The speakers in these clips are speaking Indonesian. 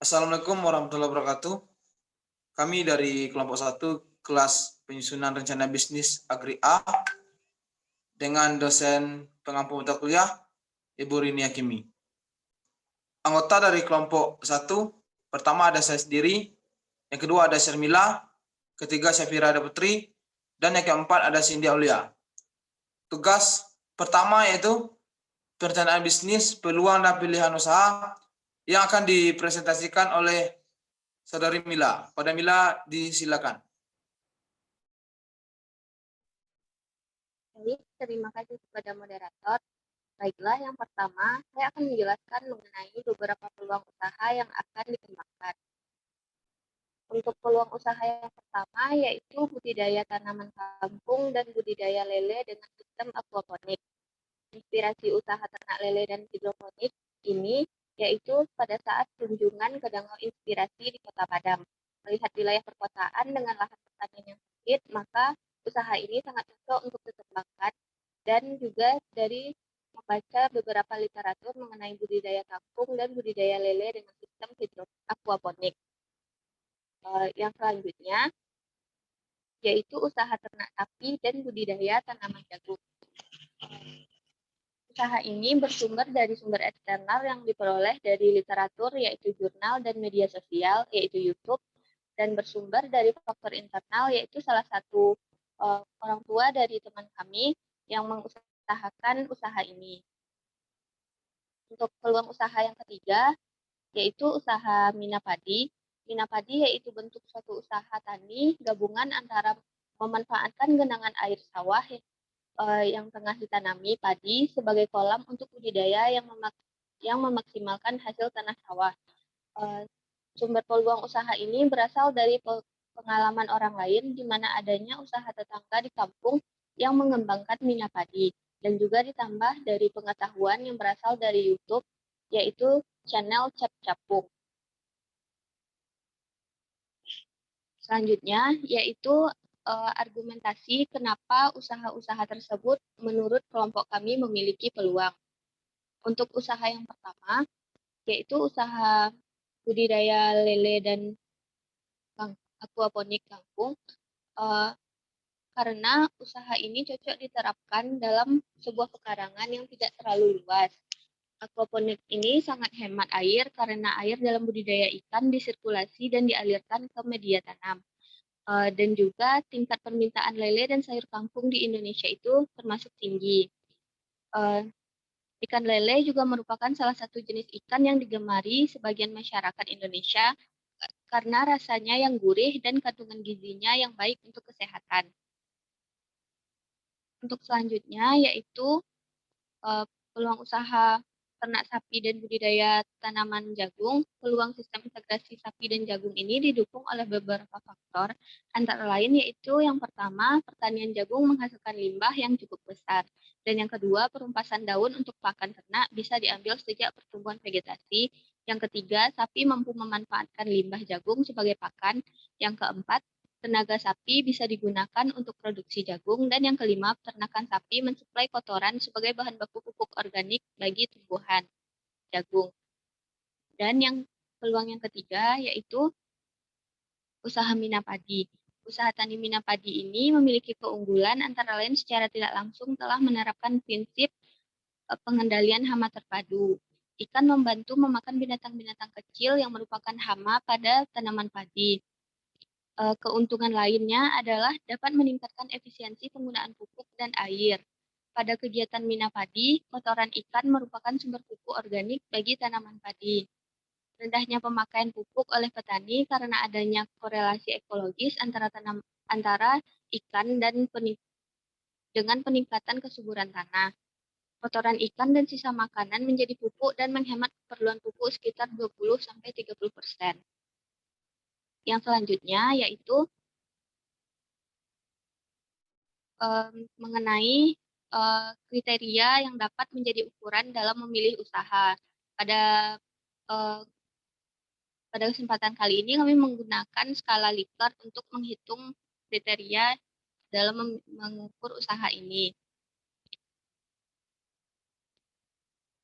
Assalamualaikum warahmatullahi wabarakatuh. Kami dari kelompok 1 kelas penyusunan rencana bisnis Agri A dengan dosen pengampu mata kuliah Ibu Rini Hakimi. Anggota dari kelompok 1 pertama ada saya sendiri, yang kedua ada Shermila, ketiga Syafira ada Putri, dan yang keempat ada Cindy Aulia. Tugas pertama yaitu perencanaan bisnis, peluang dan pilihan usaha yang akan dipresentasikan oleh Saudari Mila. Pada Mila disilakan. Baik, terima kasih kepada moderator. Baiklah, yang pertama, saya akan menjelaskan mengenai beberapa peluang usaha yang akan dikembangkan. Untuk peluang usaha yang pertama yaitu budidaya tanaman kampung dan budidaya lele dengan sistem aquaponik. Inspirasi usaha ternak lele dan hidroponik ini yaitu pada saat kunjungan ke Danau Inspirasi di Kota Padang. Melihat wilayah perkotaan dengan lahan pertanian yang sempit, maka usaha ini sangat cocok untuk dikembangkan, dan juga dari membaca beberapa literatur mengenai budidaya kampung dan budidaya lele dengan sistem aquaponik. Yang selanjutnya yaitu usaha ternak sapi dan budidaya tanaman jagung. Usaha ini bersumber dari sumber eksternal yang diperoleh dari literatur, yaitu jurnal dan media sosial, yaitu YouTube, dan bersumber dari faktor internal, yaitu salah satu orang tua dari teman kami yang mengusahakan usaha ini. Untuk peluang usaha yang ketiga, yaitu usaha mina padi. Mina padi yaitu bentuk suatu usaha tani gabungan antara memanfaatkan genangan air sawah yang tengah ditanami padi sebagai kolam untuk budidaya yang memaksimalkan hasil tanah sawah. Sumber peluang usaha ini berasal dari pengalaman orang lain, di mana adanya usaha tetangga di kampung yang mengembangkan mina padi, dan juga ditambah dari pengetahuan yang berasal dari YouTube, yaitu channel Cap Capung. Selanjutnya yaitu argumentasi kenapa usaha-usaha tersebut menurut kelompok kami memiliki peluang. Untuk usaha yang pertama yaitu usaha budidaya lele dan aquaponik kangkung, karena usaha ini cocok diterapkan dalam sebuah pekarangan yang tidak terlalu luas. Aquaponik ini sangat hemat air karena air dalam budidaya ikan disirkulasi dan dialirkan ke media tanam. Dan juga tingkat permintaan lele dan sayur kangkung di Indonesia itu termasuk tinggi. Ikan lele juga merupakan salah satu jenis ikan yang digemari sebagian masyarakat Indonesia karena rasanya yang gurih dan kandungan gizinya yang baik untuk kesehatan. Untuk selanjutnya yaitu peluang usaha ternak sapi dan budidaya tanaman jagung. Peluang sistem integrasi sapi dan jagung ini didukung oleh beberapa faktor, antara lain yaitu yang pertama, pertanian jagung menghasilkan limbah yang cukup besar. Dan yang kedua, perumpasan daun untuk pakan ternak bisa diambil sejak pertumbuhan vegetasi. Yang ketiga, sapi mampu memanfaatkan limbah jagung sebagai pakan. Yang keempat, tenaga sapi bisa digunakan untuk produksi jagung, dan yang kelima, peternakan sapi mensuplai kotoran sebagai bahan baku pupuk organik bagi tumbuhan jagung. Dan yang peluang yang ketiga yaitu usaha mina padi. Usaha tani mina padi ini memiliki keunggulan antara lain secara tidak langsung telah menerapkan prinsip pengendalian hama terpadu. Ikan membantu memakan binatang-binatang kecil yang merupakan hama pada tanaman padi. Keuntungan lainnya adalah dapat meningkatkan efisiensi penggunaan pupuk dan air. Pada kegiatan mina padi, kotoran ikan merupakan sumber pupuk organik bagi tanaman padi. Rendahnya pemakaian pupuk oleh petani karena adanya korelasi ekologis antara ikan dan dengan peningkatan kesuburan tanah. Kotoran ikan dan sisa makanan menjadi pupuk dan menghemat keperluan pupuk sekitar 20-30%. Yang selanjutnya yaitu mengenai kriteria yang dapat menjadi ukuran dalam memilih usaha. Pada kesempatan kali ini kami menggunakan skala Likert untuk menghitung kriteria dalam mengukur usaha ini.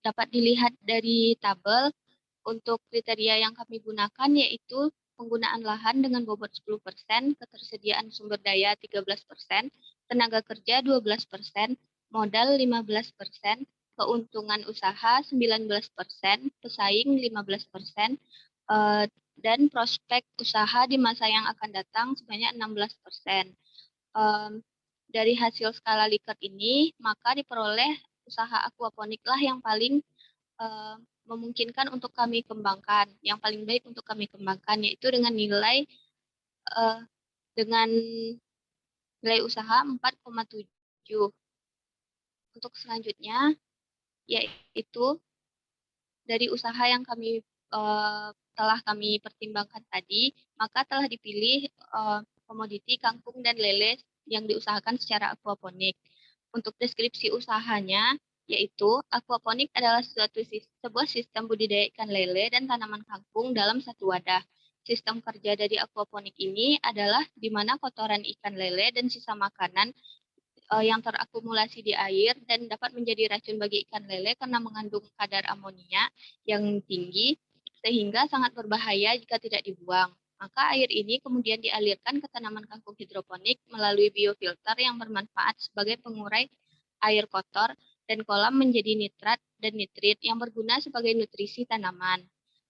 Dapat dilihat dari tabel Untuk kriteria yang kami gunakan yaitu penggunaan lahan dengan bobot 10%, ketersediaan sumber daya 13%, tenaga kerja 12%, modal 15%, keuntungan usaha 19%, pesaing 15%, dan prospek usaha di masa yang akan datang sebanyak 16%. Dari hasil skala Likert ini, maka diperoleh usaha aquaponik lah yang paling memungkinkan untuk kami kembangkan, yang paling baik untuk kami kembangkan, yaitu dengan nilai dengan nilai usaha 4,7. Untuk selanjutnya, yaitu dari usaha yang telah kami pertimbangkan tadi, maka telah dipilih komoditi kangkung dan lele yang diusahakan secara aquaponik. Untuk deskripsi usahanya, yaitu aquaponik adalah sebuah sistem budidaya ikan lele dan tanaman kangkung dalam satu wadah. Sistem kerja dari aquaponik ini adalah di mana kotoran ikan lele dan sisa makanan yang terakumulasi di air dan dapat menjadi racun bagi ikan lele karena mengandung kadar amonia yang tinggi sehingga sangat berbahaya jika tidak dibuang. Maka air ini kemudian dialirkan ke tanaman kangkung hidroponik melalui biofilter yang bermanfaat sebagai pengurai air kotor dan kolam menjadi nitrat dan nitrit yang berguna sebagai nutrisi tanaman.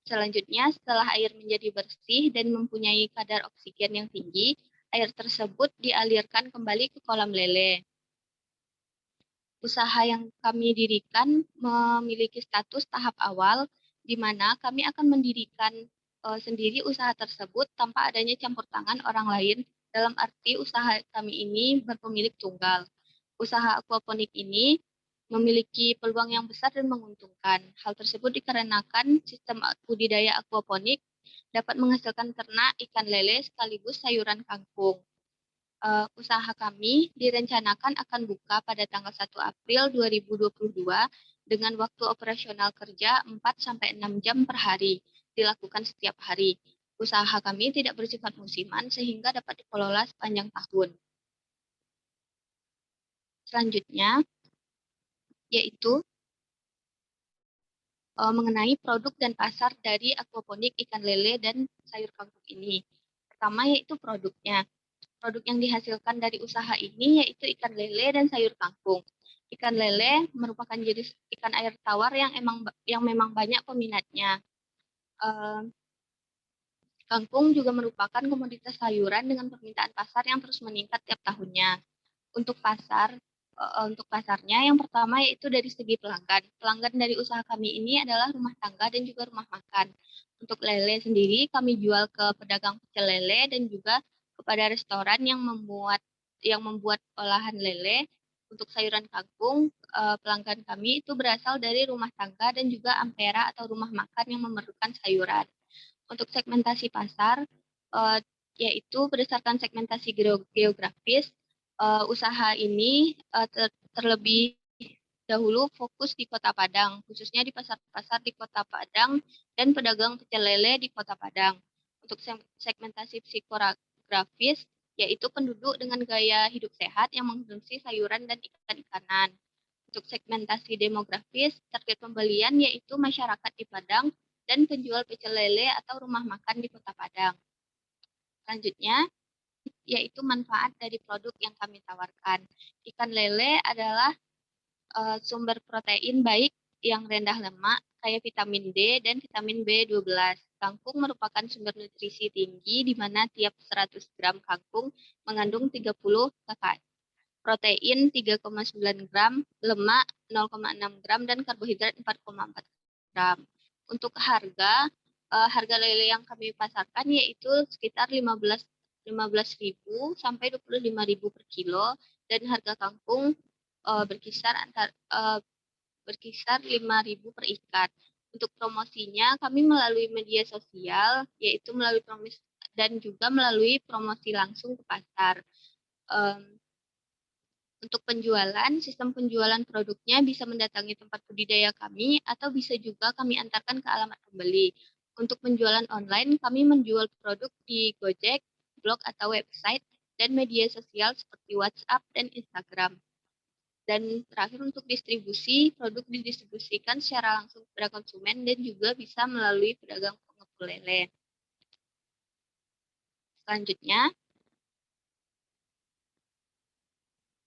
Selanjutnya, setelah air menjadi bersih dan mempunyai kadar oksigen yang tinggi, air tersebut dialirkan kembali ke kolam lele. Usaha yang kami dirikan memiliki status tahap awal, di mana kami akan mendirikan sendiri usaha tersebut tanpa adanya campur tangan orang lain, dalam arti usaha kami ini berpemilik tunggal. Usaha aquaponik ini memiliki peluang yang besar dan menguntungkan. Hal tersebut dikarenakan sistem budidaya aquaponik dapat menghasilkan ternak ikan lele sekaligus sayuran kangkung. Usaha kami direncanakan akan buka pada tanggal 1 April 2022 dengan waktu operasional kerja 4-6 jam per hari, dilakukan setiap hari. Usaha kami tidak bersifat musiman sehingga dapat dikelola sepanjang tahun. Selanjutnya, yaitu mengenai produk dan pasar dari aquaponik ikan lele dan sayur kangkung ini. Pertama yaitu produknya. Produk yang dihasilkan dari usaha ini yaitu ikan lele dan sayur kangkung. Ikan lele merupakan jenis ikan air tawar yang memang banyak peminatnya. Kangkung juga merupakan komoditas sayuran dengan permintaan pasar yang terus meningkat tiap tahunnya. Untuk pasarnya yang pertama yaitu dari segi pelanggan. Pelanggan dari usaha kami ini adalah rumah tangga dan juga rumah makan. Untuk lele sendiri kami jual ke pedagang pecel lele dan juga kepada restoran yang membuat olahan lele. Untuk sayuran kangkung, pelanggan kami itu berasal dari rumah tangga dan juga ampera atau rumah makan yang memerlukan sayuran. Untuk segmentasi pasar, yaitu berdasarkan segmentasi geografis, usaha ini terlebih dahulu fokus di Kota Padang, khususnya di pasar-pasar di Kota Padang dan pedagang pecel lele di Kota Padang. Untuk segmentasi psikografis, yaitu penduduk dengan gaya hidup sehat yang mengkonsumsi sayuran dan ikan-ikanan. Untuk segmentasi demografis, target pembelian yaitu masyarakat di Padang dan penjual pecel lele atau rumah makan di Kota Padang. Selanjutnya, yaitu manfaat dari produk yang kami tawarkan. Ikan lele adalah sumber protein baik yang rendah lemak, kayak vitamin D dan vitamin B12. Kangkung merupakan sumber nutrisi tinggi, di mana tiap 100 gram kangkung mengandung 30 kcal, protein 3,9 gram, lemak 0,6 gram, dan karbohidrat 4,4 gram. Untuk harga lele yang kami pasarkan yaitu sekitar 15.000 sampai 25.000 per kilo, dan harga kangkung berkisar 5.000 per ikat. Untuk promosinya kami melalui media sosial, yaitu melalui promosi dan juga melalui promosi langsung ke pasar. Untuk penjualan, sistem penjualan produknya bisa mendatangi tempat budidaya kami atau bisa juga kami antarkan ke alamat pembeli. Untuk penjualan online, kami menjual produk di Gojek, blog atau website, dan media sosial seperti WhatsApp dan Instagram. Dan terakhir untuk distribusi, produk didistribusikan secara langsung kepada konsumen dan juga bisa melalui pedagang pengepul lele. Selanjutnya,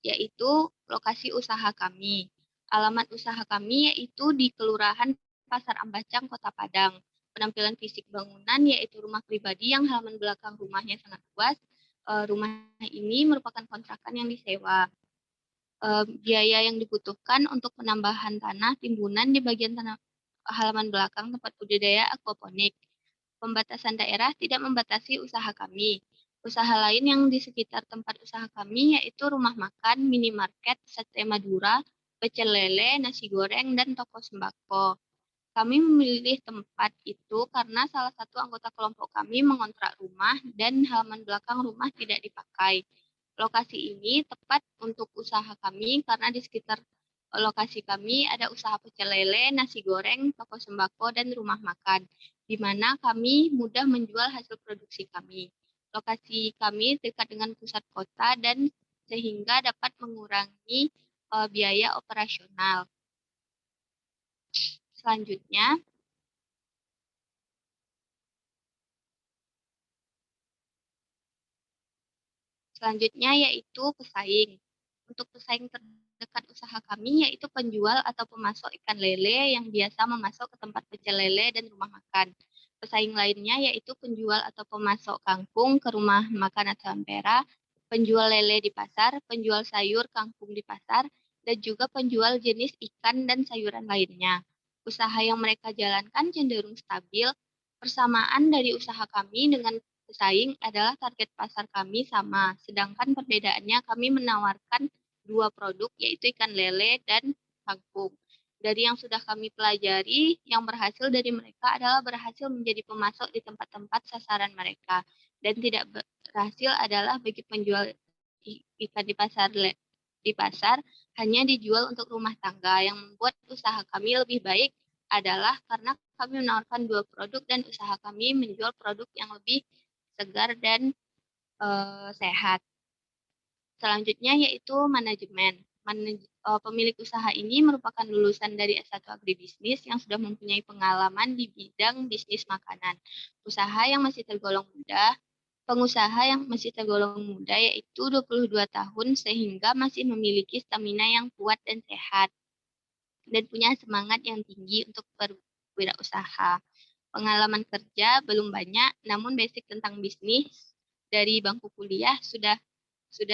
yaitu lokasi usaha kami. Alamat usaha kami yaitu di Kelurahan Pasar Ambacang, Kota Padang. Penampilan fisik bangunan yaitu rumah pribadi yang halaman belakang rumahnya sangat luas. Rumah ini merupakan kontrakan yang disewa. Biaya yang dibutuhkan untuk penambahan tanah timbunan di bagian tanah halaman belakang tempat budidaya aquaponik. Pembatasan daerah tidak membatasi usaha kami. Usaha lain yang di sekitar tempat usaha kami yaitu rumah makan, minimarket, sate Madura, pecel lele, nasi goreng, dan toko sembako. Kami memilih tempat itu karena salah satu anggota kelompok kami mengontrak rumah dan halaman belakang rumah tidak dipakai. Lokasi ini tepat untuk usaha kami karena di sekitar lokasi kami ada usaha pecel lele, nasi goreng, toko sembako, dan rumah makan, di mana kami mudah menjual hasil produksi kami. Lokasi kami dekat dengan pusat kota dan sehingga dapat mengurangi biaya operasional. Selanjutnya yaitu pesaing. Untuk pesaing terdekat usaha kami yaitu penjual atau pemasok ikan lele yang biasa memasok ke tempat pecel lele dan rumah makan. Pesaing lainnya yaitu penjual atau pemasok kangkung ke rumah makan atau ampera, penjual lele di pasar, penjual sayur kangkung di pasar, dan juga penjual jenis ikan dan sayuran lainnya. Usaha yang mereka jalankan cenderung stabil. Persamaan dari usaha kami dengan pesaing adalah target pasar kami sama, sedangkan perbedaannya kami menawarkan dua produk yaitu ikan lele dan kangkung. Dari yang sudah kami pelajari, yang berhasil dari mereka adalah berhasil menjadi pemasok di tempat-tempat sasaran mereka, dan tidak berhasil adalah bagi penjual ikan di pasar hanya dijual untuk rumah tangga. Yang membuat usaha kami lebih baik adalah karena kami menawarkan dua produk dan usaha kami menjual produk yang lebih segar dan sehat. Selanjutnya yaitu manajemen. Pemilik usaha ini merupakan lulusan dari S1 Agribisnis yang sudah mempunyai pengalaman di bidang bisnis makanan. Pengusaha yang masih tergolong muda yaitu 22 tahun sehingga masih memiliki stamina yang kuat dan sehat dan punya semangat yang tinggi untuk berwirausaha. Pengalaman kerja belum banyak, namun basic tentang bisnis dari bangku kuliah sudah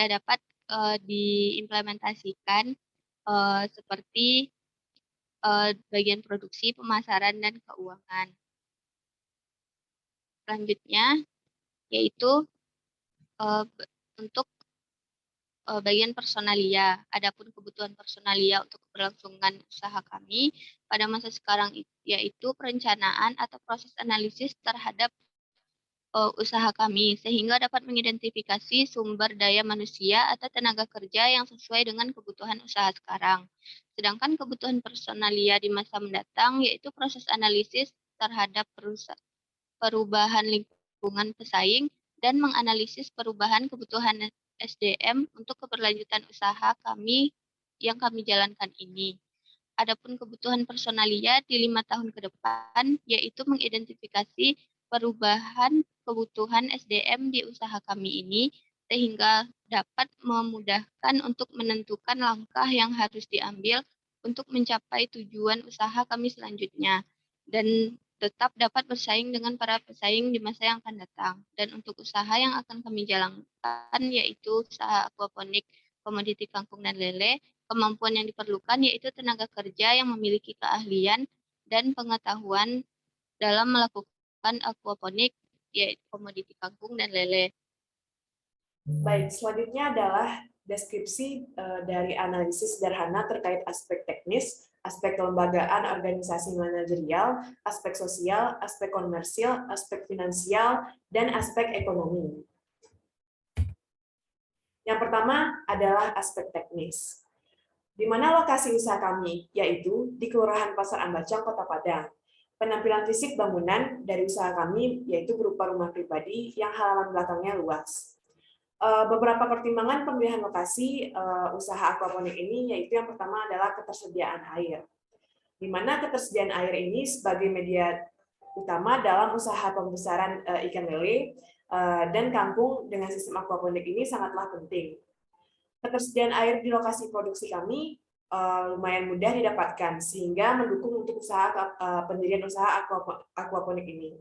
dapat diimplementasikan seperti bagian produksi, pemasaran, dan keuangan. Selanjutnya yaitu untuk bagian personalia. Adapun kebutuhan personalia untuk keberlangsungan usaha kami pada masa sekarang yaitu perencanaan atau proses analisis terhadap usaha kami sehingga dapat mengidentifikasi sumber daya manusia atau tenaga kerja yang sesuai dengan kebutuhan usaha sekarang. Sedangkan kebutuhan personalia di masa mendatang yaitu proses analisis terhadap perubahan lingkungan pesaing dan menganalisis perubahan kebutuhan SDM untuk keberlanjutan usaha kami yang kami jalankan ini. Adapun kebutuhan personalia di 5 tahun ke depan yaitu mengidentifikasi perubahan kebutuhan SDM di usaha kami ini sehingga dapat memudahkan untuk menentukan langkah yang harus diambil untuk mencapai tujuan usaha kami selanjutnya dan tetap dapat bersaing dengan para pesaing di masa yang akan datang. Dan untuk usaha yang akan kami jalankan yaitu usaha aquaponik, komoditi kangkung dan lele, kemampuan yang diperlukan yaitu tenaga kerja yang memiliki keahlian dan pengetahuan dalam melakukan aquaponik, yaitu komoditi kangkung dan lele. Baik, selanjutnya adalah deskripsi dari analisis sederhana terkait aspek teknis, aspek kelembagaan organisasi manajerial, aspek sosial, aspek komersial, aspek finansial, dan aspek ekonomi. Yang pertama adalah aspek teknis. Di mana lokasi usaha kami, yaitu di Kelurahan Pasar Ambacang, Kota Padang. Penampilan fisik bangunan dari usaha kami yaitu berupa rumah pribadi yang halaman belakangnya luas. Beberapa pertimbangan pemilihan lokasi usaha aquaponik ini, yaitu yang pertama adalah ketersediaan air. Di mana ketersediaan air ini sebagai media utama dalam usaha pembesaran ikan lele dan kangkung dengan sistem aquaponik ini sangatlah penting. Ketersediaan air di lokasi produksi kami lumayan mudah didapatkan, sehingga mendukung untuk pendirian usaha aquaponik ini.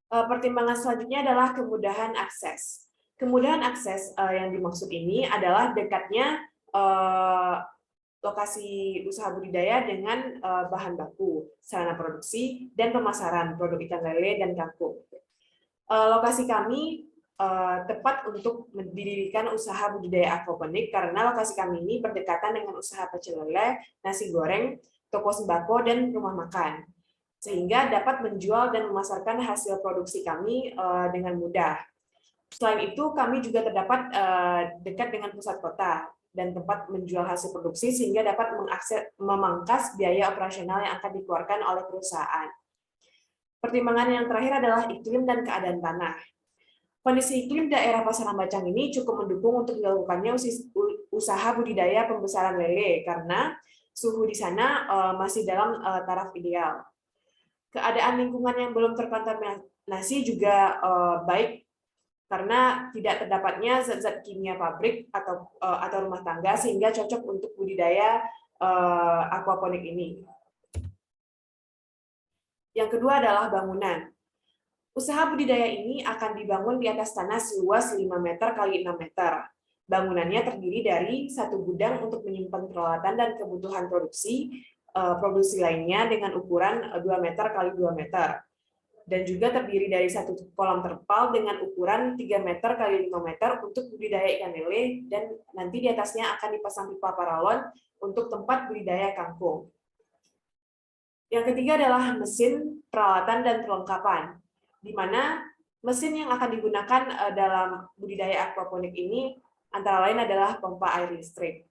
Pertimbangan selanjutnya adalah kemudahan akses. Kemudahan akses yang dimaksud ini adalah dekatnya lokasi usaha budidaya dengan bahan baku, sarana produksi, dan pemasaran produk ikan lele dan kangkung. Lokasi kami tepat untuk mendirikan usaha budidaya aquaponik karena lokasi kami ini berdekatan dengan usaha pecel lele, nasi goreng, toko sembako, dan rumah makan, sehingga dapat menjual dan memasarkan hasil produksi kami dengan mudah. Selain itu, kami juga terdapat dekat dengan pusat kota dan tempat menjual hasil produksi sehingga dapat memangkas biaya operasional yang akan dikeluarkan oleh perusahaan. Pertimbangan yang terakhir adalah iklim dan keadaan tanah. Kondisi iklim daerah Pasaran Bacang ini cukup mendukung untuk dilakukannya usaha budidaya pembesaran lele karena suhu di sana masih dalam taraf ideal. Keadaan lingkungan yang belum terkontaminasi juga baik karena tidak terdapatnya zat-zat kimia pabrik atau rumah tangga sehingga cocok untuk budidaya aquaponik ini. Yang kedua adalah bangunan. Usaha budidaya ini akan dibangun di atas tanah seluas 5 meter x 6 meter. Bangunannya terdiri dari satu gudang untuk menyimpan peralatan dan kebutuhan produksi lainnya dengan ukuran 2 meter x 2 meter. Dan juga terdiri dari satu kolam terpal dengan ukuran 3 meter x 5 meter untuk budidaya ikan lele, dan nanti di atasnya akan dipasang pipa paralon untuk tempat budidaya kangkung. Yang ketiga adalah mesin, peralatan, dan perlengkapan, di mana mesin yang akan digunakan dalam budidaya aquaponik ini antara lain adalah pompa air listrik.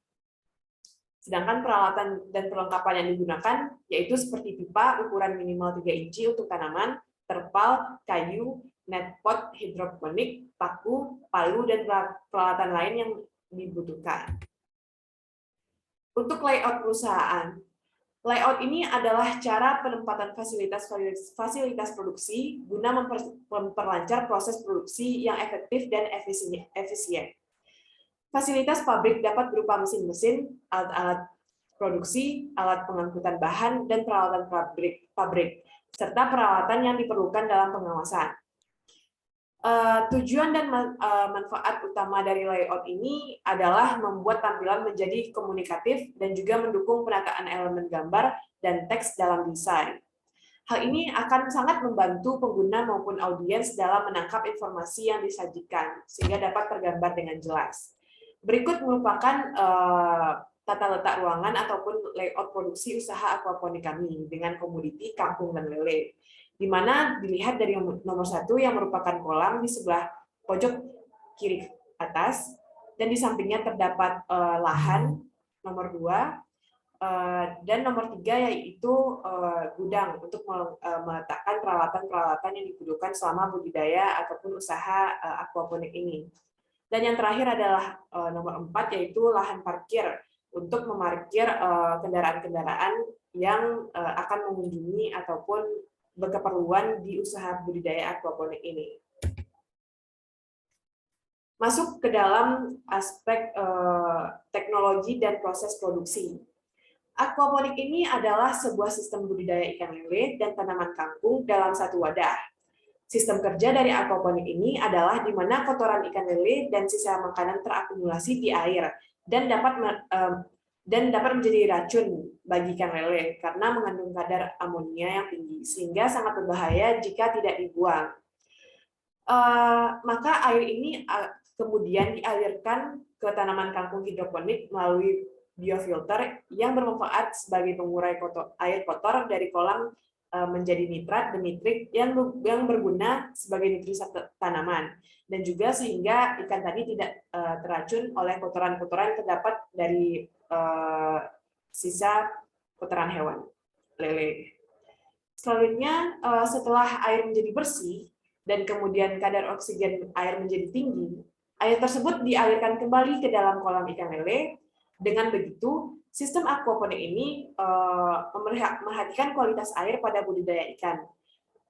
Sedangkan peralatan dan perlengkapan yang digunakan yaitu seperti pipa ukuran minimal 3 inci untuk tanaman, terpal, kayu, net pot hidroponik, paku, palu, dan peralatan lain yang dibutuhkan. Untuk layout perusahaan. Layout ini adalah cara penempatan fasilitas produksi guna memperlancar proses produksi yang efektif dan efisien. Fasilitas pabrik dapat berupa mesin-mesin, alat-alat produksi, alat pengangkutan bahan, dan peralatan pabrik, serta peralatan yang diperlukan dalam pengawasan. Tujuan dan manfaat utama dari layout ini adalah membuat tampilan menjadi komunikatif dan juga mendukung penataan elemen gambar dan teks dalam desain. Hal ini akan sangat membantu pengguna maupun audiens dalam menangkap informasi yang disajikan, sehingga dapat tergambar dengan jelas. Berikut merupakan tata letak ruangan ataupun layout produksi usaha aquaponik kami dengan komoditi kangkung dan lele, di mana dilihat dari nomor 1 yang merupakan kolam di sebelah pojok kiri atas, dan di sampingnya terdapat lahan nomor 2, dan nomor 3 yaitu gudang untuk meletakkan peralatan-peralatan yang dibutuhkan selama budidaya ataupun usaha aquaponik ini. Dan yang terakhir adalah nomor 4 yaitu lahan parkir untuk memarkir kendaraan-kendaraan yang akan mengunjungi ataupun berkeperluan di usaha budidaya aquaponik ini. Masuk ke dalam aspek teknologi dan proses produksi. Aquaponik ini adalah sebuah sistem budidaya ikan lele dan tanaman kangkung dalam satu wadah. Sistem kerja dari aquaponik ini adalah di mana kotoran ikan lele dan sisa makanan terakumulasi di air dan dapat menjadi racun bagi ikan lele karena mengandung kadar amonia yang tinggi sehingga sangat berbahaya jika tidak dibuang. Maka air ini kemudian dialirkan ke tanaman kangkung hidroponik melalui biofilter yang bermanfaat sebagai pengurai air kotor dari kolam menjadi nitrat dan nitrik yang berguna sebagai nutrisi tanaman, dan juga sehingga ikan tadi tidak terracun oleh kotoran-kotoran yang terdapat dari sisa kotoran hewan lele. Selanjutnya, setelah air menjadi bersih, dan kemudian kadar oksigen air menjadi tinggi, air tersebut dialirkan kembali ke dalam kolam ikan lele. Dengan begitu, sistem aquaponik ini memperhatikan kualitas air pada budidaya ikan.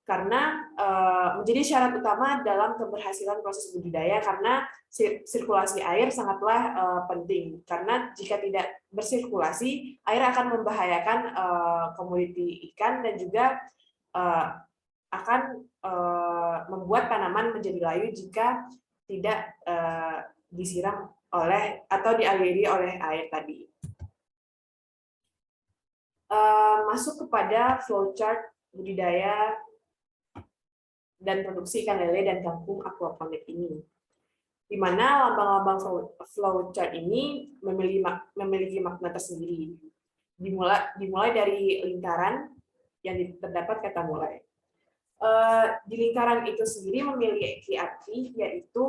Karena menjadi syarat utama dalam keberhasilan proses budidaya, karena sirkulasi air sangatlah penting. Karena jika tidak bersirkulasi, air akan membahayakan komoditi ikan dan juga akan membuat tanaman menjadi layu jika tidak disiram oleh atau dialiri oleh air tadi. Masuk kepada flowchart budidaya dan produksi ikan lele dan kangkung aquaponik ini, di mana lambang-lambang flowchart ini memiliki makna tersendiri. Dimulai dari lingkaran yang terdapat kata mulai. Di lingkaran itu sendiri memiliki arti, yaitu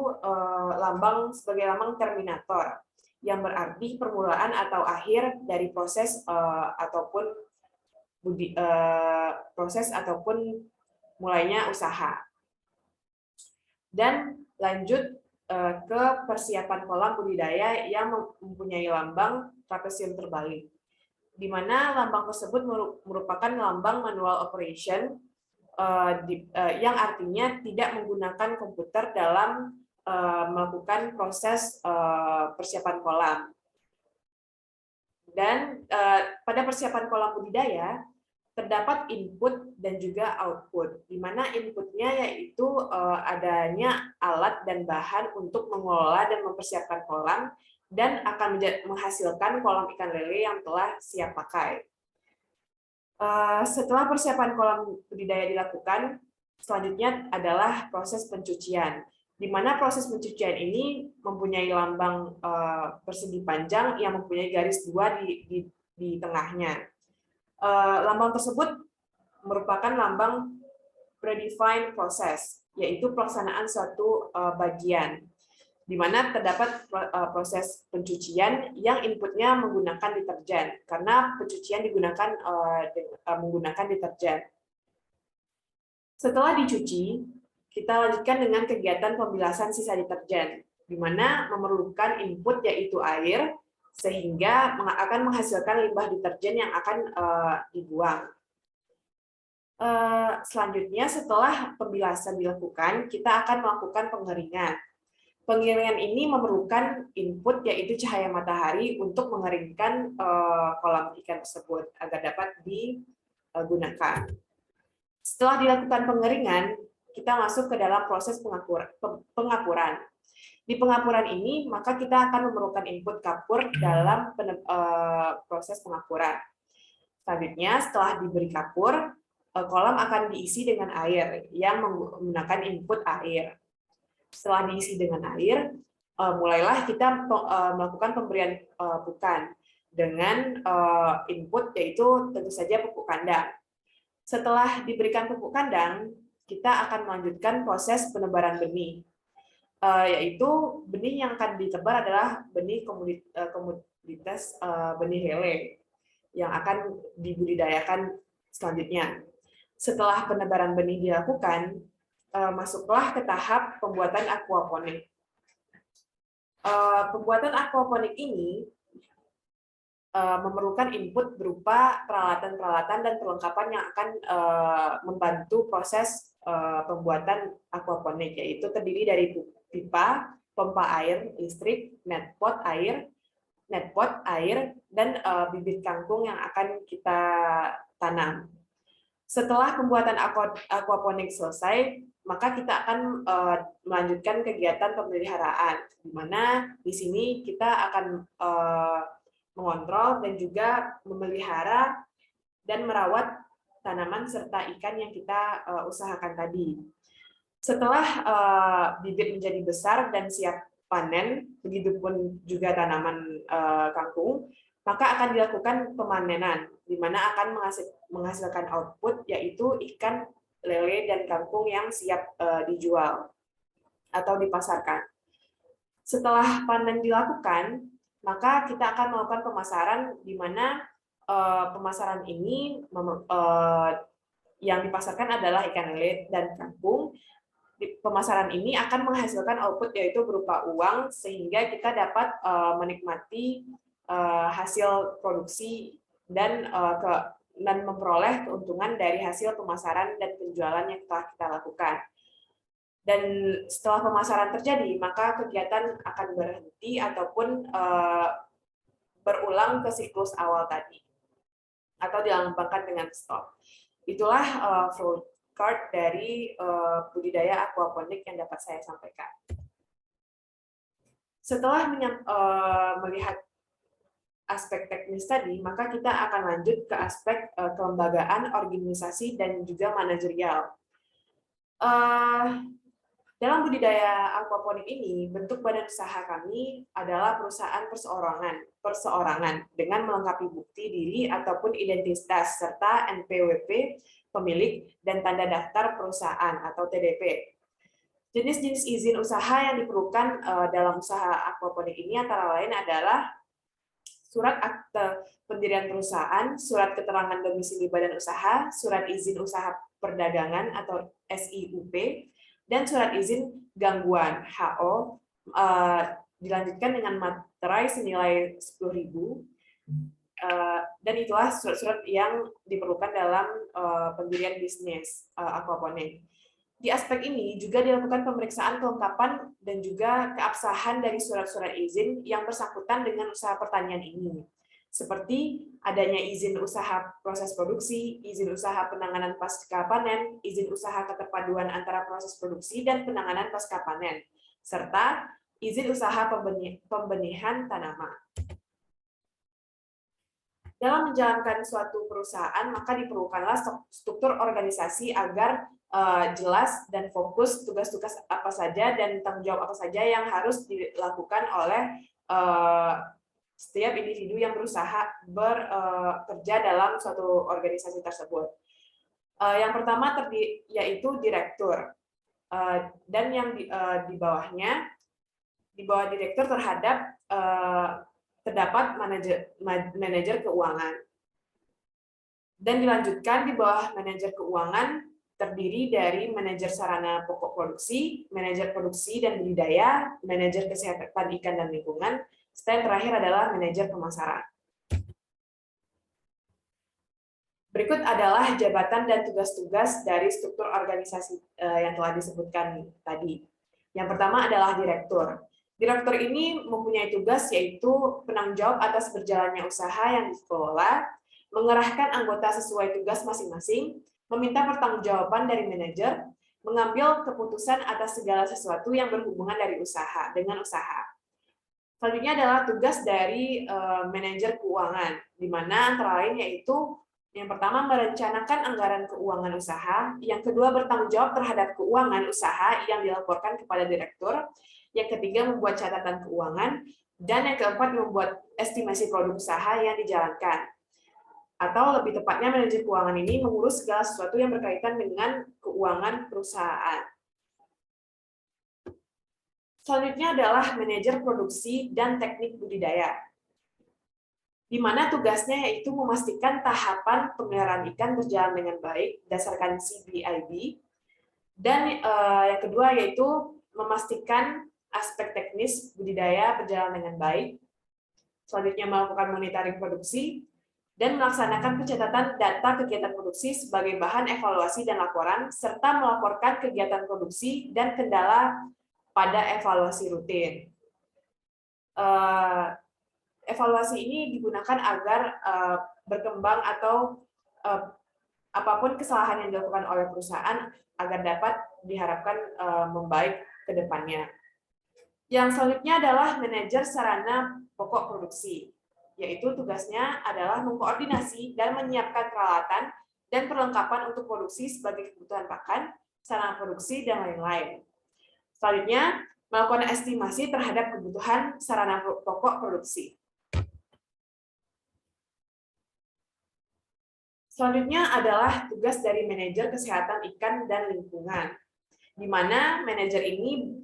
sebagai lambang terminator, yang berarti permulaan atau akhir dari proses ataupun mulainya usaha. Dan lanjut ke persiapan kolam budidaya yang mempunyai lambang trapesium terbalik, di mana lambang tersebut merupakan lambang manual operation, yang artinya tidak menggunakan komputer dalam melakukan proses persiapan kolam. Dan pada persiapan kolam budidaya terdapat input dan juga output, di mana inputnya yaitu adanya alat dan bahan untuk mengelola dan mempersiapkan kolam, dan akan menghasilkan kolam ikan lele yang telah siap pakai. Setelah persiapan kolam budidaya dilakukan, selanjutnya adalah proses pencucian, di mana proses pencucian ini mempunyai lambang persegi panjang yang mempunyai garis 2 di tengahnya. Lambang tersebut merupakan lambang predefined process, yaitu pelaksanaan suatu bagian, di mana terdapat proses pencucian yang inputnya menggunakan deterjen, karena pencucian digunakan menggunakan deterjen. Setelah dicuci, kita lanjutkan dengan kegiatan pembilasan sisa deterjen, di mana memerlukan input yaitu air, sehingga akan menghasilkan limbah deterjen yang akan dibuang. Selanjutnya, setelah pembilasan dilakukan, kita akan melakukan pengeringan. Pengeringan ini memerlukan input yaitu cahaya matahari untuk mengeringkan kolam ikan tersebut agar dapat digunakan. Setelah dilakukan pengeringan, kita masuk ke dalam proses pengapuran. Di pengapuran ini, maka kita akan memerlukan input kapur dalam proses pengapuran. Selanjutnya, setelah diberi kapur, kolam akan diisi dengan air yang menggunakan input air. Setelah diisi dengan air, mulailah kita melakukan pemberian pukan dengan input yaitu tentu saja pupuk kandang. Setelah diberikan pupuk kandang, kita akan melanjutkan proses penebaran benih, yaitu benih yang akan ditebar adalah benih komoditas benih lele yang akan dibudidayakan selanjutnya. Setelah penebaran benih dilakukan, masuklah ke tahap pembuatan aquaponik. Pembuatan aquaponik ini memerlukan input berupa peralatan-peralatan dan perlengkapan yang akan membantu proses pembuatan aquaponik, yaitu terdiri dari pipa, pompa air listrik, netpot air, dan bibit kangkung yang akan kita tanam. Setelah pembuatan aquaponik selesai, maka kita akan melanjutkan kegiatan pemeliharaan, di mana di sini kita akan mengontrol dan juga memelihara dan merawat tanaman serta ikan yang kita usahakan tadi. Setelah bibit menjadi besar dan siap panen, begitupun juga tanaman kangkung, maka akan dilakukan pemanenan, di mana akan menghasilkan output, yaitu ikan lele dan kangkung yang siap dijual atau dipasarkan. Setelah panen dilakukan, maka kita akan melakukan pemasaran, di mana pemasaran ini yang dipasarkan adalah ikan lele dan kangkung, pemasaran ini akan menghasilkan output yaitu berupa uang sehingga kita dapat menikmati hasil produksi dan memperoleh keuntungan dari hasil pemasaran dan penjualan yang telah kita lakukan. Dan setelah pemasaran terjadi, maka kegiatan akan berhenti ataupun berulang ke siklus awal tadi atau dilambangkan dengan stop. Itulah flowchart dari budidaya aquaponik yang dapat saya sampaikan. Setelah melihat aspek teknis tadi, maka kita akan lanjut ke aspek kelembagaan, organisasi, dan juga manajerial. Dalam budidaya aquaponik ini, bentuk badan usaha kami adalah perusahaan perseorangan dengan melengkapi bukti diri ataupun identitas serta NPWP pemilik dan tanda daftar perusahaan atau TDP. Jenis-jenis izin usaha yang diperlukan dalam usaha aquaponik ini antara lain adalah surat akte pendirian perusahaan, surat keterangan domisili badan usaha, surat izin usaha perdagangan atau SIUP, dan surat izin gangguan HO dilanjutkan dengan materai senilai 10.000, dan itulah surat-surat yang diperlukan dalam pendirian bisnis aquaponik. Di aspek ini juga dilakukan pemeriksaan kelengkapan dan juga keabsahan dari surat-surat izin yang bersangkutan dengan usaha pertanian ini, seperti adanya izin usaha proses produksi, izin usaha penanganan pasca panen, izin usaha keterpaduan antara proses produksi dan penanganan pasca panen, serta izin usaha pembenihan tanaman. Dalam menjalankan suatu perusahaan, maka diperlukanlah struktur organisasi agar jelas dan fokus tugas-tugas apa saja dan tanggung jawab apa saja yang harus dilakukan oleh setiap individu yang berusaha bekerja dalam suatu organisasi tersebut. Yang pertama yaitu direktur, dan yang di bawahnya, di bawah direktur terdapat manajer keuangan. Dan dilanjutkan di bawah manajer keuangan terdiri dari manajer sarana pokok produksi, manajer produksi dan budidaya, manajer kesehatan ikan dan lingkungan, serta yang terakhir adalah manajer pemasaran. Berikut adalah jabatan dan tugas-tugas dari struktur organisasi yang telah disebutkan tadi. Yang pertama adalah direktur. Direktur ini mempunyai tugas yaitu penanggung jawab atas berjalannya usaha yang dikelola, mengerahkan anggota sesuai tugas masing-masing, meminta pertanggungjawaban dari manajer, mengambil keputusan atas segala sesuatu yang berhubungan dengan usaha. Selanjutnya adalah tugas dari manajer keuangan, di mana antara lain yaitu yang pertama merencanakan anggaran keuangan usaha, yang kedua bertanggung jawab terhadap keuangan usaha yang dilaporkan kepada direktur, yang ketiga membuat catatan keuangan, dan yang keempat membuat estimasi produk usaha yang dijalankan. Atau lebih tepatnya manajer keuangan ini mengurus segala sesuatu yang berkaitan dengan keuangan perusahaan. Selanjutnya adalah manajer produksi dan teknik budidaya, di mana tugasnya yaitu memastikan tahapan pemeliharaan ikan berjalan dengan baik berdasarkan CBIB, dan yang kedua yaitu memastikan aspek teknis budidaya berjalan dengan baik. Selanjutnya melakukan monitoring produksi dan melaksanakan pencatatan data kegiatan produksi sebagai bahan evaluasi dan laporan, serta melaporkan kegiatan produksi dan kendala pada evaluasi rutin. Evaluasi ini digunakan agar berkembang atau apapun kesalahan yang dilakukan oleh perusahaan agar dapat diharapkan membaik ke depannya. Yang selanjutnya adalah manajer sarana pokok produksi, yaitu tugasnya adalah mengkoordinasi dan menyiapkan peralatan dan perlengkapan untuk produksi sebagai kebutuhan pakan, sarana produksi, dan lain-lain. Selanjutnya, melakukan estimasi terhadap kebutuhan sarana pokok produksi. Selanjutnya adalah tugas dari manajer kesehatan ikan dan lingkungan, di mana manajer ini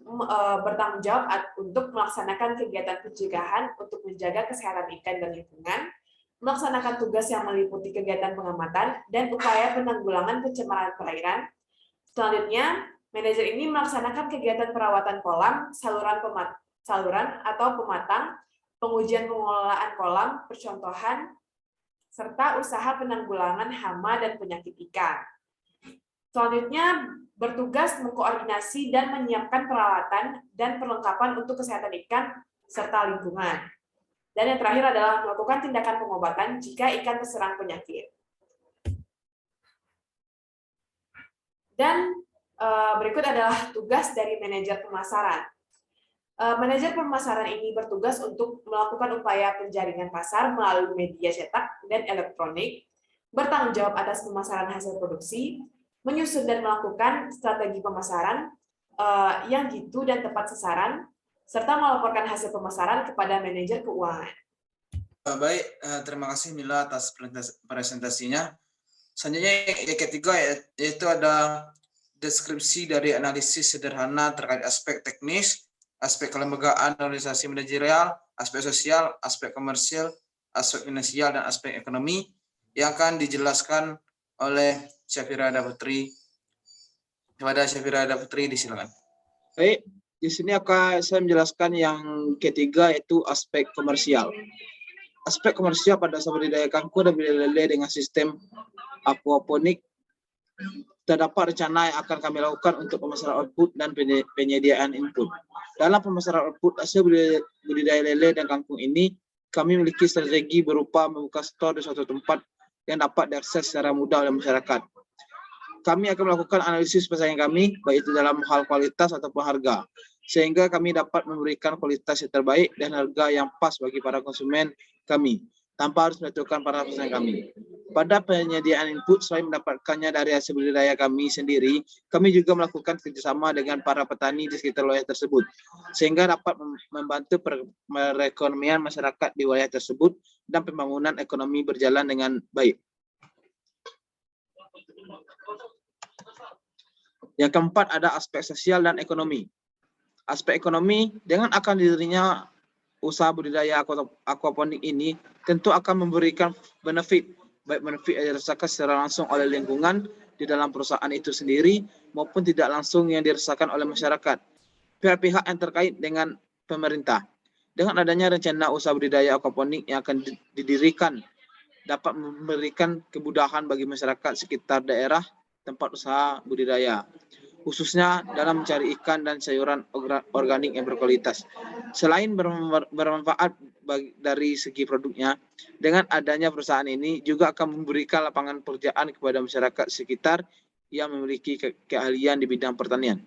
bertanggung jawab untuk melaksanakan kegiatan pencegahan untuk menjaga kesehatan ikan dan lingkungan, melaksanakan tugas yang meliputi kegiatan pengamatan dan upaya penanggulangan pencemaran perairan. Selanjutnya, Manajer ini melaksanakan kegiatan perawatan kolam, saluran atau pematang, pengujian pengelolaan kolam, percontohan, serta usaha penanggulangan hama dan penyakit ikan. Selanjutnya, bertugas mengkoordinasi dan menyiapkan peralatan dan perlengkapan untuk kesehatan ikan serta lingkungan. Dan yang terakhir adalah melakukan tindakan pengobatan jika ikan terserang penyakit. Dan berikut adalah tugas dari manajer pemasaran. Manajer pemasaran ini bertugas untuk melakukan upaya penjaringan pasar melalui media cetak dan elektronik, bertanggung jawab atas pemasaran hasil produksi, menyusun dan melakukan strategi pemasaran yang jitu dan tepat sasaran, serta melaporkan hasil pemasaran kepada manajer keuangan. Baik, terima kasih Mila atas presentasinya. Selanjutnya yang ketiga yaitu ada deskripsi dari analisis sederhana terkait aspek teknis, aspek kelembagaan organisasi manajerial, aspek sosial, aspek komersial, aspek finansial, dan aspek ekonomi yang akan dijelaskan oleh Syafira Putri. Kepada Syafira Putri, disilakan. Baik, di sini akan saya menjelaskan yang ketiga yaitu aspek komersial. Aspek komersial pada usaha budidaya kangkung dan budidaya lele dengan sistem aquaponik. Terdapat rencana yang akan kami lakukan untuk pemasaran output dan penyediaan input. Dalam pemasaran output hasil budidaya lele dan kangkung ini, kami memiliki strategi berupa membuka store di suatu tempat yang dapat diakses secara mudah oleh masyarakat. Kami akan melakukan analisis persaingan kami, baik itu dalam hal kualitas ataupun harga, sehingga kami dapat memberikan kualitas yang terbaik dan harga yang pas bagi para konsumen kami, tanpa harus menentukan para pesaing kami. Pada penyediaan input, selain mendapatkannya dari hasil budidaya kami sendiri, kami juga melakukan kerjasama dengan para petani di sekitar wilayah tersebut, sehingga dapat membantu perekonomian masyarakat di wilayah tersebut dan pembangunan ekonomi berjalan dengan baik. Yang keempat ada aspek sosial dan ekonomi. Aspek ekonomi, dengan akan didirinya usaha budidaya aquaponik ini tentu akan memberikan benefit, baik benefit yang dirasakan secara langsung oleh lingkungan di dalam perusahaan itu sendiri maupun tidak langsung yang dirasakan oleh masyarakat, pihak-pihak yang terkait dengan pemerintah. Dengan adanya rencana usaha budidaya aquaponik yang akan didirikan dapat memberikan kemudahan bagi masyarakat sekitar daerah tempat usaha budidaya, khususnya dalam mencari ikan dan sayuran organik yang berkualitas. Selain bermanfaat dari segi produknya, dengan adanya perusahaan ini juga akan memberikan lapangan pekerjaan kepada masyarakat sekitar yang memiliki keahlian di bidang pertanian.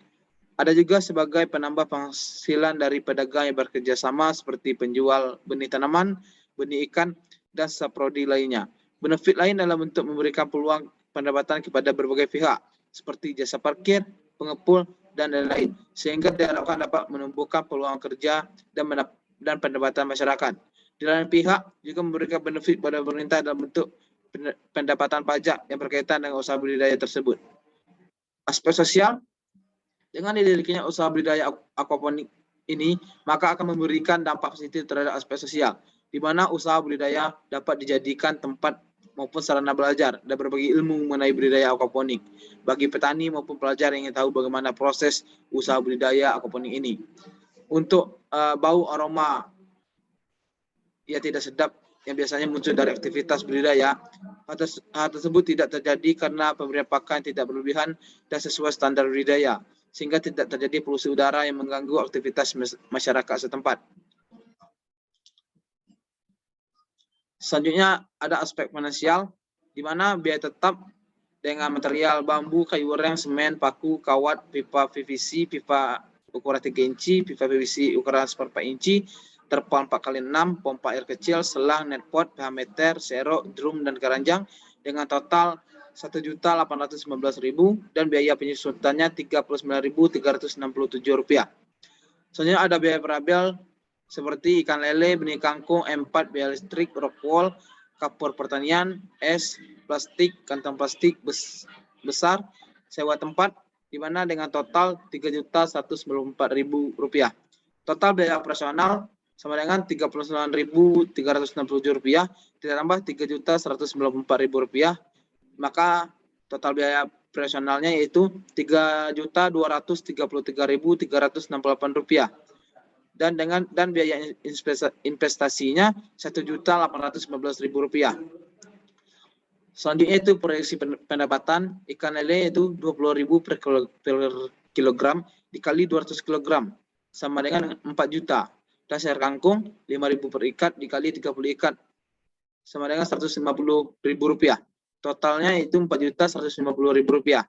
Ada juga sebagai penambah penghasilan dari pedagang yang bekerja sama seperti penjual benih tanaman, benih ikan, dan saprodi lainnya. Benefit lain dalam bentuk memberikan peluang pendapatan kepada berbagai pihak, seperti jasa parkir, pengepul, dan lain-lain, sehingga diharapkan dapat menumbuhkan peluang kerja dan pendapatan masyarakat. Di lain pihak juga memberikan benefit pada pemerintah dalam bentuk pendapatan pajak yang berkaitan dengan usaha budidaya tersebut. Aspek sosial, dengan didirikannya usaha budidaya aquaponik ini, maka akan memberikan dampak positif terhadap aspek sosial, di mana usaha budidaya dapat dijadikan tempat maupun sarana belajar dan berbagi ilmu mengenai budidaya aquaponik bagi petani maupun pelajar yang ingin tahu bagaimana proses usaha budidaya aquaponik ini. Untuk bau aroma yang tidak sedap yang biasanya muncul dari aktivitas budidaya, hal tersebut tidak terjadi karena pemberian pakan tidak berlebihan dan sesuai standar budidaya, sehingga tidak terjadi polusi udara yang mengganggu aktivitas masyarakat setempat. Selanjutnya ada aspek finansial, di mana biaya tetap dengan material bambu, kayu ureng, semen, paku, kawat, pipa PVC, pipa ukuran 3 inci, pipa PVC ukuran 1/4 inci, terpal 4x6, pompa air kecil, selang, netpot, pH meter, serok, drum, dan keranjang dengan total Rp1.819.000 dan biaya penyusutannya Rp39.367. Selanjutnya ada biaya variabel seperti ikan lele, benih kangkung, M4, biaya listrik, rockwool, kapur pertanian, es, plastik, kantong plastik besar, sewa tempat, di mana dengan total Rp3.194.000. Total biaya operasional sama dengan Rp39.367, ditambah Rp3.194.000, maka total biaya operasionalnya yaitu Rp3.233.368 dan biaya investasinya Rp1.815.000. Selanjutnya itu proyeksi pendapatan ikan lele itu 20.000 per kilogram dikali 200 kilogram sama dengan 4 juta. Dasar kangkung 5.000 per ikat dikali 30 ikat sama dengan Rp150.000. Totalnya itu Rp4.150.000.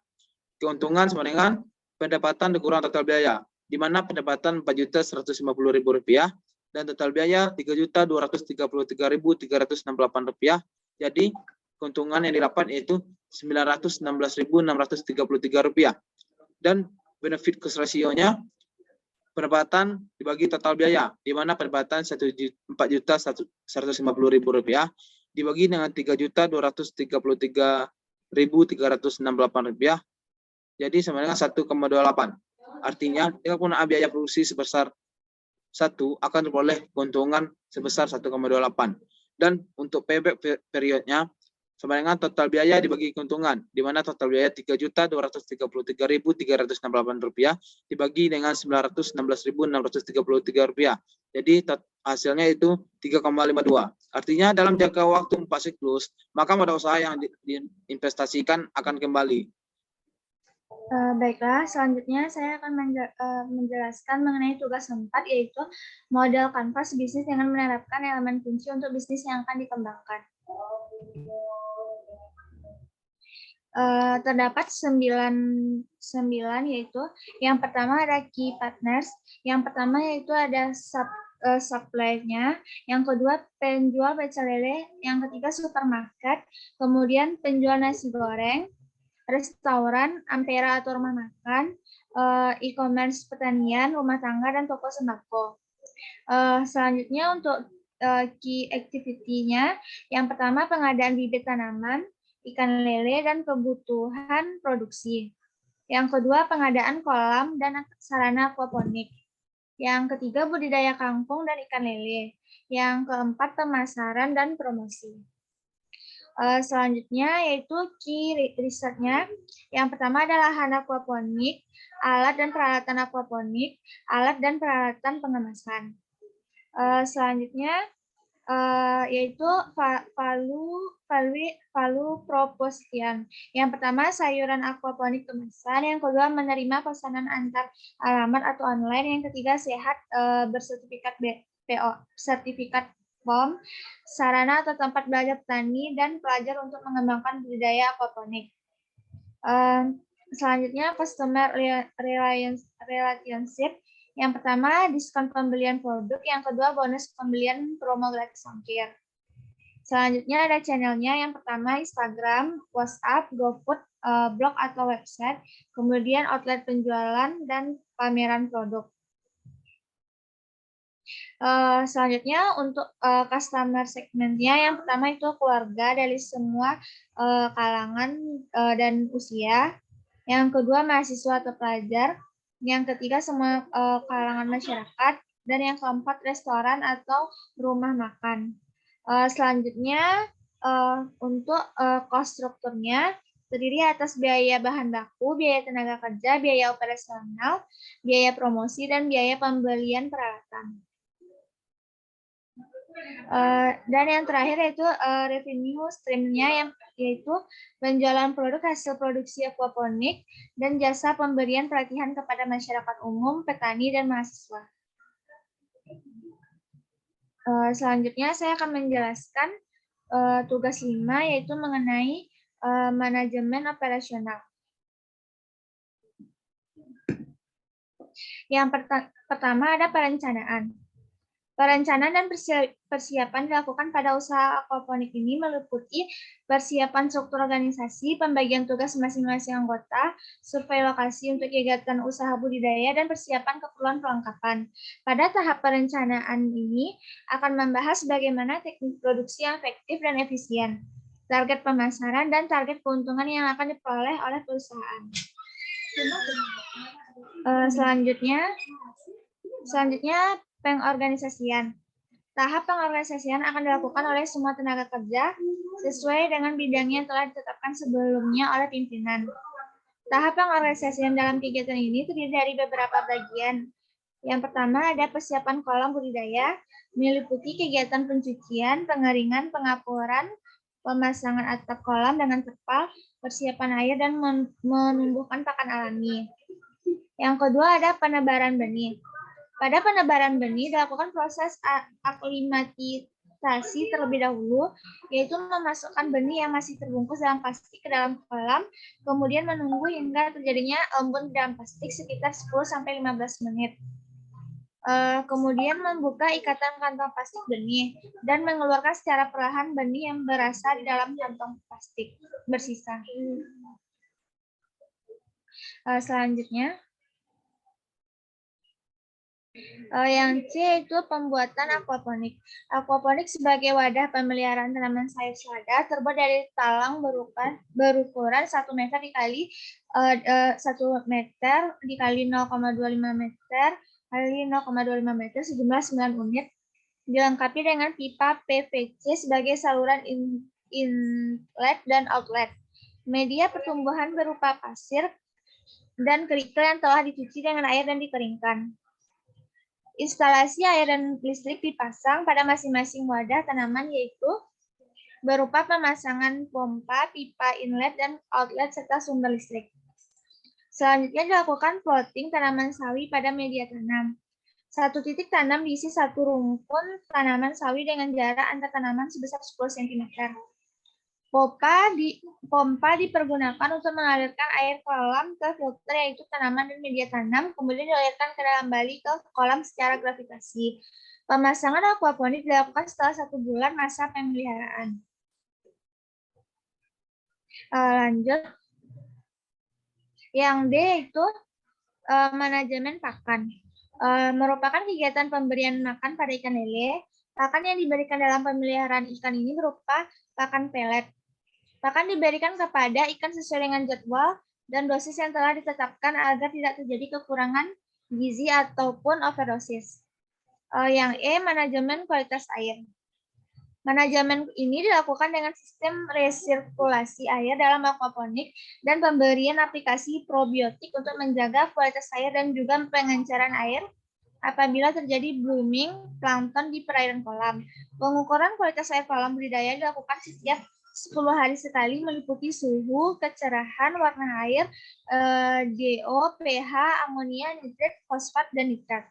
Keuntungan sama dengan pendapatan dikurang total biaya, di mana pendapatan Rp4.150.000 dan total biaya Rp3.233.368. Jadi keuntungan yang didapat yaitu Rp916.633. Dan benefit cost ratio-nya pendapatan dibagi total biaya, di mana pendapatan Rp4.150.000 dibagi dengan Rp3.233.368. Jadi sama dengan 1,28. Artinya jika penggunaan biaya produksi sebesar 1 akan diperoleh keuntungan sebesar 1,28. Dan untuk payback periodnya sama dengan total biaya dibagi keuntungan, di mana total biaya Rp3.233.368 dibagi dengan Rp916.633. Jadi hasilnya itu 3,52. Artinya dalam jangka waktu 4 siklus, maka modal usaha yang diinvestasikan akan kembali. Baiklah, selanjutnya saya akan menjelaskan mengenai tugas 4, yaitu model kanvas bisnis dengan menerapkan elemen kunci untuk bisnis yang akan dikembangkan. Terdapat 9 yaitu yang pertama ada key partners, yang pertama yaitu ada supply-nya, yang kedua penjual pecel lele, yang ketiga supermarket, kemudian penjual nasi goreng, restoran, ampera atau rumah makan, e-commerce pertanian, rumah tangga, dan toko sembako. Selanjutnya untuk key activity-nya, yang pertama pengadaan bibit tanaman, ikan lele, dan kebutuhan produksi. Yang kedua pengadaan kolam dan sarana aquaponik. Yang ketiga budidaya kangkung dan ikan lele. Yang keempat pemasaran dan promosi. Selanjutnya yaitu key research-nya. Yang pertama adalah lahan aquaponik, alat dan peralatan aquaponik, alat dan peralatan pengemasan. Selanjutnya yaitu value proposition. Yang pertama sayuran aquaponik kemasan, yang kedua menerima pesanan antar alamat atau online, yang ketiga sehat bersertifikat sertifikat POM, sarana atau tempat belajar petani dan pelajar untuk mengembangkan budidaya aquaponik. Selanjutnya customer relationship. Yang pertama diskon pembelian produk, yang kedua bonus pembelian promo gratis ongkir. Selanjutnya ada channelnya, yang pertama Instagram, WhatsApp, GoFood, blog atau website, kemudian outlet penjualan dan pameran produk. Selanjutnya untuk customer segmentnya, yang pertama itu keluarga dari semua kalangan dan usia, yang kedua mahasiswa atau pelajar, yang ketiga semua kalangan masyarakat, dan yang keempat restoran atau rumah makan. Selanjutnya untuk cost strukturnya terdiri atas biaya bahan baku, biaya tenaga kerja, biaya operasional, biaya promosi, dan biaya pembelian peralatan. Dan yang terakhir yaitu revenue stream-nya, yaitu penjualan produk hasil produksi aquaponik dan jasa pemberian pelatihan kepada masyarakat umum, petani, dan mahasiswa. Selanjutnya saya akan menjelaskan tugas 5, yaitu mengenai manajemen operasional. Yang pertama ada perencanaan. Perencanaan dan persiapan dilakukan pada usaha aquaponik ini meliputi persiapan struktur organisasi, pembagian tugas masing-masing anggota, survei lokasi untuk kegiatan usaha budidaya, dan persiapan keperluan perlengkapan. Pada tahap perencanaan ini akan membahas bagaimana teknik produksi yang efektif dan efisien, target pemasaran, dan target keuntungan yang akan diperoleh oleh perusahaan. Selanjutnya pengorganisasian. Tahap pengorganisasian akan dilakukan oleh semua tenaga kerja sesuai dengan bidangnya yang telah ditetapkan sebelumnya oleh pimpinan. Tahap pengorganisasian dalam kegiatan ini terdiri dari beberapa bagian. Yang pertama ada persiapan kolam budidaya, meliputi kegiatan pencucian, pengeringan, pengapuran, pemasangan atap kolam dengan terpal, persiapan air, dan menumbuhkan pakan alami. Yang kedua ada penebaran benih. Pada penebaran benih dilakukan proses aklimatisasi terlebih dahulu, yaitu memasukkan benih yang masih terbungkus dalam plastik ke dalam kolam, kemudian menunggu hingga terjadinya embun di dalam plastik sekitar 10-15 menit. Kemudian membuka ikatan kantong plastik benih dan mengeluarkan secara perlahan benih yang berasa di dalam kantong plastik bersisa. Selanjutnya, yang C itu pembuatan aquaponik. Aquaponik sebagai wadah pemeliharaan tanaman sayur selada terbuat dari talang berukuran 1 meter dikali 1 meter dikali 0,25 meter kali 0,25 meter sejumlah 9 unit, dilengkapi dengan pipa PVC sebagai saluran inlet dan outlet. Media pertumbuhan berupa pasir dan kerikil yang telah dicuci dengan air dan dikeringkan. Instalasi air dan listrik dipasang pada masing-masing wadah tanaman, yaitu berupa pemasangan pompa, pipa inlet dan outlet serta sumber listrik. Selanjutnya dilakukan plotting tanaman sawi pada media tanam. 1 titik tanam diisi 1 rumpun tanaman sawi dengan jarak antar tanaman sebesar 10 cm. Pompa dipergunakan untuk mengalirkan air kolam ke filter, yaitu tanaman dan media tanam, kemudian dialirkan ke dalam bali ke kolam secara gravitasi. Pemasangan aquaponik dilakukan setelah 1 bulan masa pemeliharaan. Lanjut. Yang D itu manajemen pakan. Merupakan kegiatan pemberian makan pada ikan lele. Pakan yang diberikan dalam pemeliharaan ikan ini berupa pakan pelet. Pakan diberikan kepada ikan sesuai dengan jadwal dan dosis yang telah ditetapkan agar tidak terjadi kekurangan gizi ataupun overdosis. Yang E, manajemen kualitas air. Manajemen ini dilakukan dengan sistem resirkulasi air dalam aquaponik dan pemberian aplikasi probiotik untuk menjaga kualitas air dan juga pengenceran air apabila terjadi blooming plankton di perairan kolam. Pengukuran kualitas air kolam budidaya dilakukan setiap 10 hari sekali, meliputi suhu, kecerahan, warna air, DO, pH, amonia, nitrat, fosfat, dan nitrat.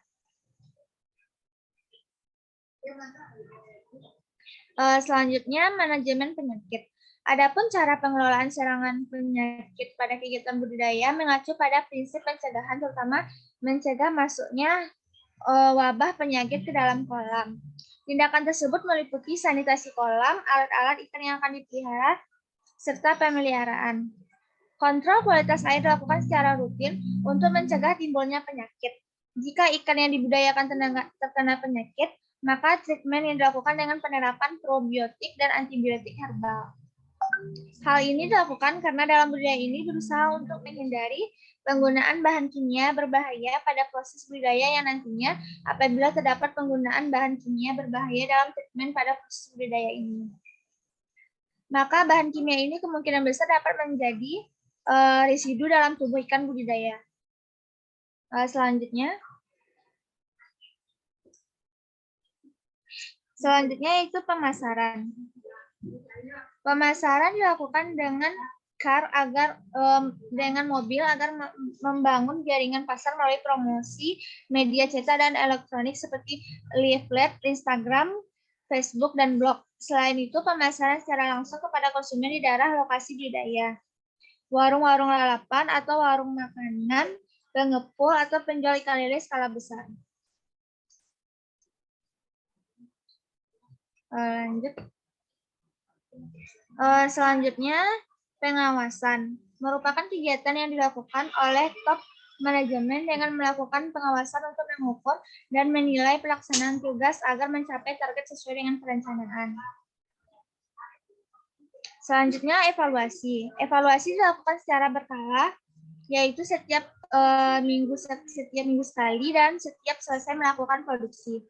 Selanjutnya, manajemen penyakit. Adapun cara pengelolaan serangan penyakit pada kegiatan budidaya mengacu pada prinsip pencegahan, terutama mencegah masuknya wabah penyakit ke dalam kolam. Tindakan tersebut meliputi sanitasi kolam, alat-alat ikan yang akan dipelihara, serta pemeliharaan. Kontrol kualitas air dilakukan secara rutin untuk mencegah timbulnya penyakit. Jika ikan yang dibudidayakan terkena penyakit, maka treatment yang dilakukan dengan penerapan probiotik dan antibiotik herbal. Hal ini dilakukan karena dalam budidaya ini berusaha untuk menghindari penggunaan bahan kimia berbahaya pada proses budidaya yang nantinya apabila terdapat penggunaan bahan kimia berbahaya dalam treatment pada proses budidaya ini. Maka bahan kimia ini kemungkinan besar dapat menjadi residu dalam tubuh ikan budidaya. Selanjutnya itu pemasaran. Pemasaran dilakukan dengan dengan mobil agar membangun jaringan pasar melalui promosi media cetak dan elektronik seperti leaflet, Instagram, Facebook, dan blog. Selain itu, pemasaran secara langsung kepada konsumen di daerah lokasi budidaya. Warung-warung lalapan atau warung makanan, pengepul, atau penjual ikan lele skala besar. Lanjut. Selanjutnya, pengawasan. Merupakan kegiatan yang dilakukan oleh top manajemen dengan melakukan pengawasan untuk mengukur dan menilai pelaksanaan tugas agar mencapai target sesuai dengan perencanaan. Selanjutnya, evaluasi. Evaluasi dilakukan secara berkala, yaitu setiap minggu sekali dan setiap selesai melakukan produksi.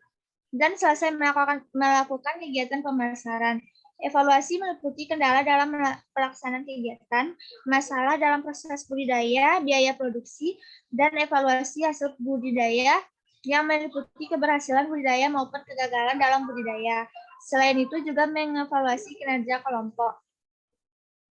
Dan selesai melakukan kegiatan pemasaran. Evaluasi meliputi kendala dalam pelaksanaan kegiatan, masalah dalam proses budidaya, biaya produksi, dan evaluasi hasil budidaya yang meliputi keberhasilan budidaya maupun kegagalan dalam budidaya. Selain itu juga mengevaluasi kinerja kelompok.